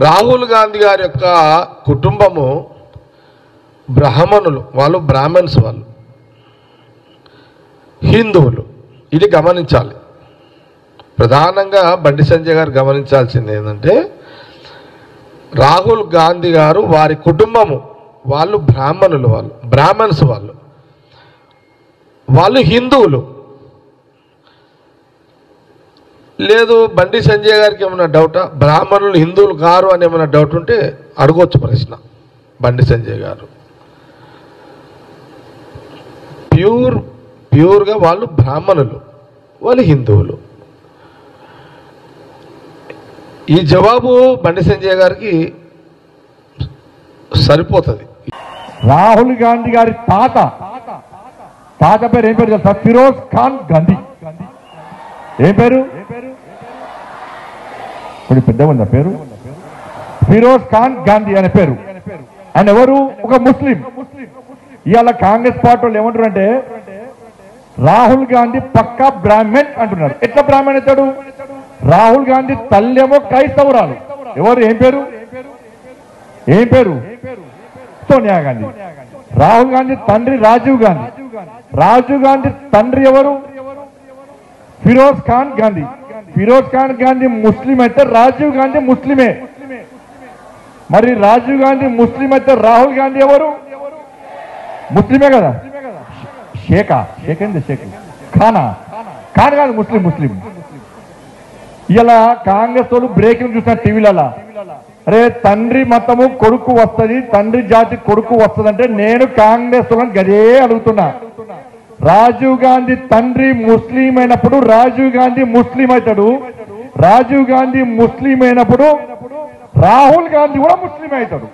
రాహుల్ గాంధీ గారి యొక్క కుటుంబము బ్రాహ్మణులు, వాళ్ళు బ్రాహ్మణ్స్, వాళ్ళు హిందువులు. ఇది గమనించాలి. ప్రధానంగా బండి సంజయ్ గారు గమనించాల్సింది ఏంటంటే, రాహుల్ గాంధీ గారు వారి కుటుంబము వాళ్ళు బ్రాహ్మణులు, వాళ్ళు బ్రాహ్మణ్స్, వాళ్ళు హిందువులు. లేదు బండి సంజయ్ గారికి ఏమైనా డౌటా, బ్రాహ్మణులు హిందువులు కారు అని ఏమైనా డౌట్ ఉంటే అడగొచ్చు ప్రశ్న. బండి సంజయ్ గారు ప్యూర్గా వాళ్ళు బ్రాహ్మణులు, వాళ్ళు హిందువులు. ఈ జవాబు బండి సంజయ్ గారికి సరిపోతుంది. రాహుల్ గాంధీ గారి తాత పేరు ఏం పేరు తెలుసా? ఫిరోజ్ ఖాన్ గాంధీ. ఏం పేరు? కొంచెం పెద్ద ఉందా పేరు? ఫిరోజ్ ఖాన్ గాంధీ అనే పేరు. ఆయన ఎవరు? ఒక ముస్లిం. ఇవాళ కాంగ్రెస్ పార్టీ వాళ్ళు ఏమంటారు అంటే, రాహుల్ గాంధీ పక్కా బ్రాహ్మణ్ అంటున్నారు. ఎట్లా బ్రాహ్మణ్ అవుతాడు? రాహుల్ గాంధీ తల్లేమో క్రైస్తవురాలు. ఎవరు? ఏం పేరు? ఏం పేరు? సోనియా గాంధీ. రాహుల్ గాంధీ తండ్రి రాజీవ్ గాంధీ. రాజీవ్ గాంధీ తండ్రి ఎవరు? ఫిరోజ్ ఖాన్ గాంధీ. ఫిరోజ్ ఖాన్ గాంధీ ముస్లిం అయితే రాజీవ్ గాంధీ ముస్లిమే. మరి రాజీవ్ గాంధీ ముస్లిం అయితే రాహుల్ గాంధీ ఎవరు? ముస్లిమే కదా. షేక్ ఏంది? షేక్ ఖాన్ కాదు, ముస్లిం. ఇలా కాంగ్రెస్ వాళ్ళు బ్రేకింగ్ చూసిన టీవీలలో, అరే తండ్రి మతము కొడుకు వస్తుంది, తండ్రి జాతి కొడుకు వస్తుంది అంటే, నేను కాంగ్రెస్ వాళ్ళని గదే అడుగుతున్నా. రాజీవ్ గాంధీ తండ్రి ముస్లిం అయినప్పుడు రాజీవ్ గాంధీ ముస్లిం అవుతాడు. రాజీవ్ గాంధీ ముస్లిం అయినప్పుడు రాహుల్ గాంధీ కూడా ముస్లిం అవుతాడు.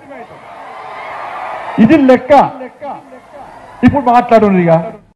ఇది లెక్క. ఇప్పుడు మాట్లాడు.